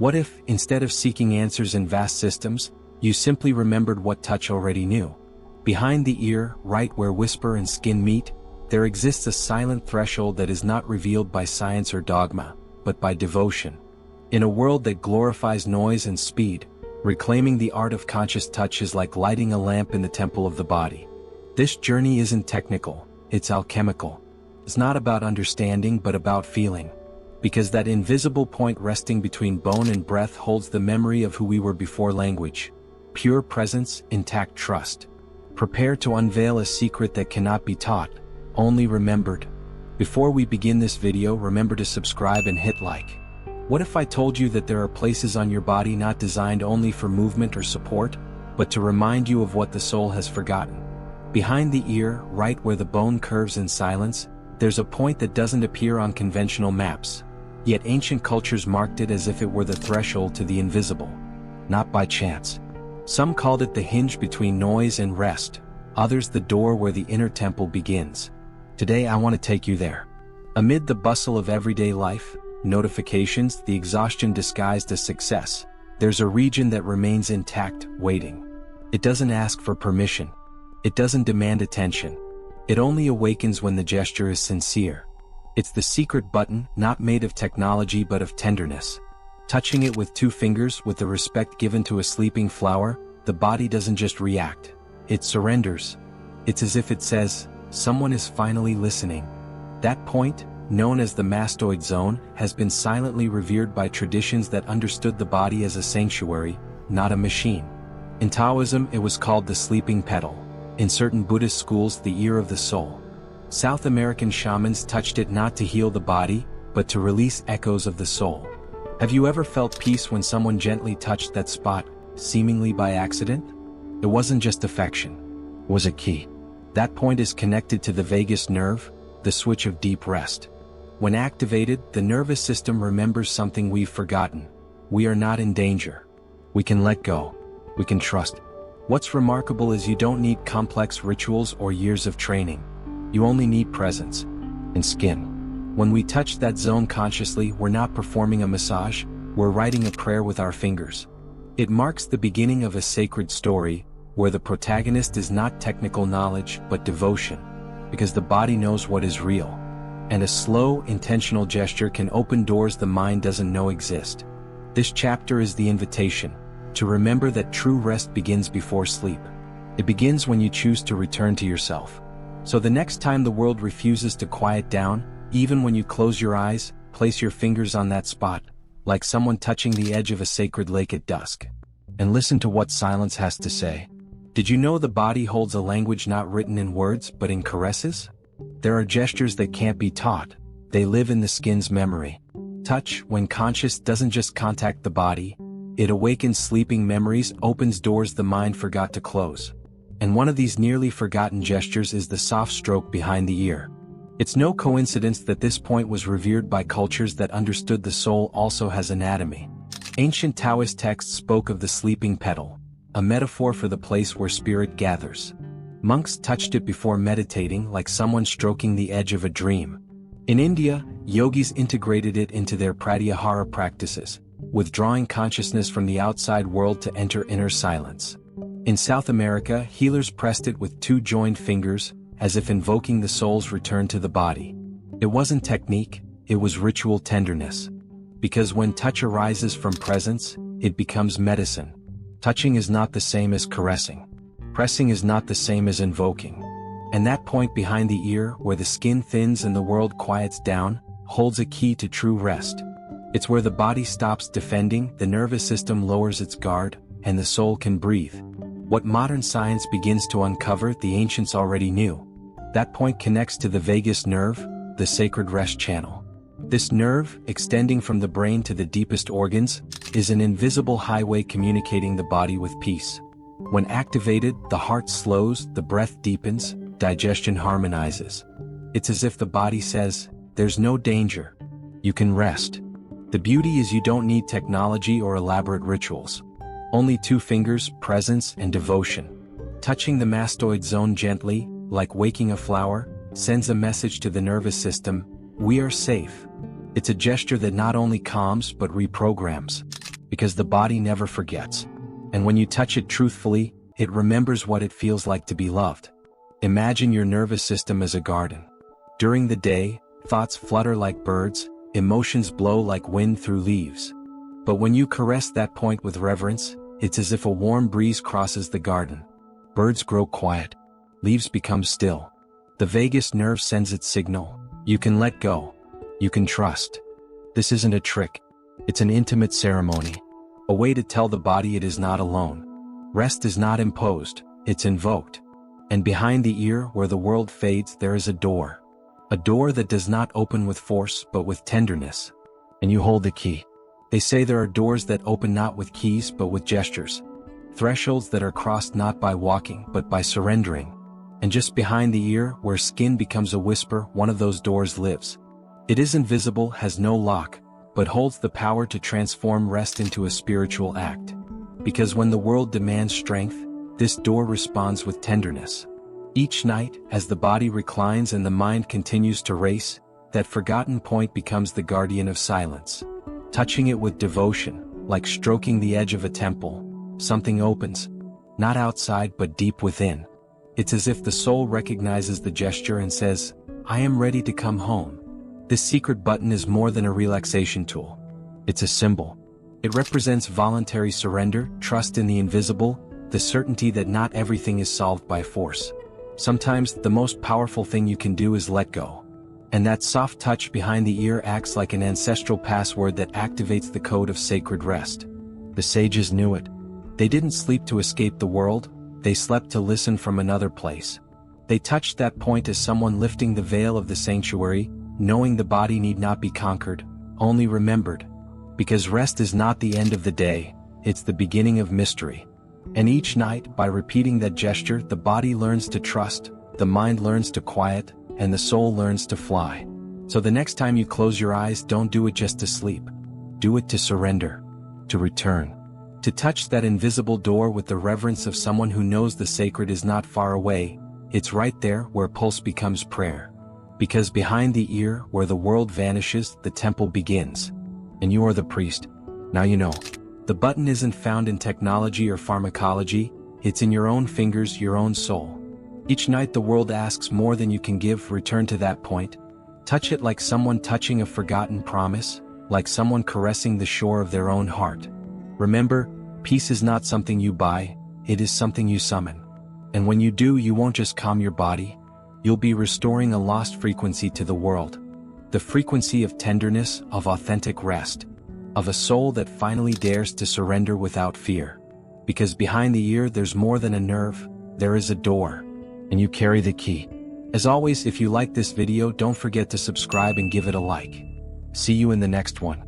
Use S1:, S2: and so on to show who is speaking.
S1: What if, instead of seeking answers in vast systems, you simply remembered what touch already knew? Behind the ear, right where whisper and skin meet, there exists a silent threshold that is not revealed by science or dogma, but by devotion. In a world that glorifies noise and speed, reclaiming the art of conscious touch is like lighting a lamp in the temple of the body. This journey isn't technical, it's alchemical. It's not about understanding but about feeling. Because that invisible point resting between bone and breath holds the memory of who we were before language. Pure presence, intact trust. Prepare to unveil a secret that cannot be taught, only remembered. Before we begin this video, remember to subscribe and hit like. What if I told you that there are places on your body not designed only for movement or support, but to remind you of what the soul has forgotten? Behind the ear, right where the bone curves in silence, there's a point that doesn't appear on conventional maps. Yet ancient cultures marked it as if it were the threshold to the invisible. Not by chance. Some called it the hinge between noise and rest, others the door where the inner temple begins. Today I want to take you there. Amid the bustle of everyday life, notifications, the exhaustion disguised as success, there's a region that remains intact, waiting. It doesn't ask for permission. It doesn't demand attention. It only awakens when the gesture is sincere. It's the secret button, not made of technology but of tenderness. Touching it with 2 fingers with the respect given to a sleeping flower, the body doesn't just react. It surrenders. It's as if it says, someone is finally listening. That point, known as the mastoid zone, has been silently revered by traditions that understood the body as a sanctuary, not a machine. In Taoism, it was called the sleeping petal. In certain Buddhist schools, the ear of the soul. South American shamans touched it not to heal the body, but to release echoes of the soul. Have you ever felt peace when someone gently touched that spot, seemingly by accident? It wasn't just affection. It was a key. That point is connected to the vagus nerve, the switch of deep rest. When activated, the nervous system remembers something we've forgotten. We are not in danger. We can let go. We can trust. What's remarkable is you don't need complex rituals or years of training. You only need presence and skin. When we touch that zone consciously, we're not performing a massage, we're writing a prayer with our fingers. It marks the beginning of a sacred story, where the protagonist is not technical knowledge but devotion, because the body knows what is real. And a slow, intentional gesture can open doors the mind doesn't know exist. This chapter is the invitation to remember that true rest begins before sleep. It begins when you choose to return to yourself. So the next time the world refuses to quiet down, even when you close your eyes, place your fingers on that spot, like someone touching the edge of a sacred lake at dusk. And listen to what silence has to say. Did you know the body holds a language not written in words but in caresses? There are gestures that can't be taught. They live in the skin's memory. Touch, when conscious, doesn't just contact the body. It awakens sleeping memories, opens doors the mind forgot to close. And one of these nearly forgotten gestures is the soft stroke behind the ear. It's no coincidence that this point was revered by cultures that understood the soul also has anatomy. Ancient Taoist texts spoke of the sleeping petal, a metaphor for the place where spirit gathers. Monks touched it before meditating, like someone stroking the edge of a dream. In India, yogis integrated it into their pratyahara practices, withdrawing consciousness from the outside world to enter inner silence. In South America, healers pressed it with 2 joined fingers, as if invoking the soul's return to the body. It wasn't technique, it was ritual tenderness. Because when touch arises from presence, it becomes medicine. Touching is not the same as caressing. Pressing is not the same as invoking. And that point behind the ear, where the skin thins and the world quiets down, holds a key to true rest. It's where the body stops defending, the nervous system lowers its guard, and the soul can breathe. What modern science begins to uncover, the ancients already knew. That point connects to the vagus nerve, the sacred rest channel. This nerve, extending from the brain to the deepest organs, is an invisible highway communicating the body with peace. When activated, the heart slows, the breath deepens, digestion harmonizes. It's as if the body says, there's no danger. You can rest. The beauty is you don't need technology or elaborate rituals. Only 2 fingers, presence, and devotion. Touching the mastoid zone gently, like waking a flower, sends a message to the nervous system, we are safe. It's a gesture that not only calms but reprograms. because the body never forgets. And when you touch it truthfully, it remembers what it feels like to be loved. Imagine your nervous system as a garden. During the day, thoughts flutter like birds, emotions blow like wind through leaves. But when you caress that point with reverence, it's as if a warm breeze crosses the garden. Birds grow quiet. Leaves become still. The vagus nerve sends its signal. You can let go. You can trust. This isn't a trick. It's an intimate ceremony. A way to tell the body it is not alone. Rest is not imposed, it's invoked. And behind the ear where the world fades there is a door. A door that does not open with force but with tenderness. And you hold the key. They say there are doors that open not with keys but with gestures. Thresholds that are crossed not by walking but by surrendering. And just behind the ear, where skin becomes a whisper, one of those doors lives. It isn't visible, has no lock, but holds the power to transform rest into a spiritual act. Because when the world demands strength, this door responds with tenderness. Each night, as the body reclines and the mind continues to race, that forgotten point becomes the guardian of silence. Touching it with devotion, like stroking the edge of a temple, something opens, not outside but deep within. It's as if the soul recognizes the gesture and says, "I am ready to come home." This secret button is more than a relaxation tool. It's a symbol. It represents voluntary surrender, trust in the invisible, the certainty that not everything is solved by force. Sometimes the most powerful thing you can do is let go. And that soft touch behind the ear acts like an ancestral password that activates the code of sacred rest. The sages knew it. They didn't sleep to escape the world, they slept to listen from another place. They touched that point as someone lifting the veil of the sanctuary, knowing the body need not be conquered, only remembered. Because rest is not the end of the day, it's the beginning of mystery. And each night, by repeating that gesture, the body learns to trust, the mind learns to quiet, and the soul learns to fly. So the next time you close your eyes, don't do it just to sleep. Do it to surrender, to return, to touch that invisible door with the reverence of someone who knows the sacred is not far away, it's right there where pulse becomes prayer. Because behind the ear, where the world vanishes, the temple begins. And you are the priest. Now you know. The button isn't found in technology or pharmacology, it's in your own fingers, your own soul. Each night the world asks more than you can give, return to that point. Touch it like someone touching a forgotten promise, like someone caressing the shore of their own heart. Remember, peace is not something you buy, it is something you summon. And when you do, you won't just calm your body, you'll be restoring a lost frequency to the world. The frequency of tenderness, of authentic rest, of a soul that finally dares to surrender without fear. Because behind the ear there's more than a nerve, there is a door. And you carry the key. As always, if you like this video, don't forget to subscribe and give it a like. See you in the next one.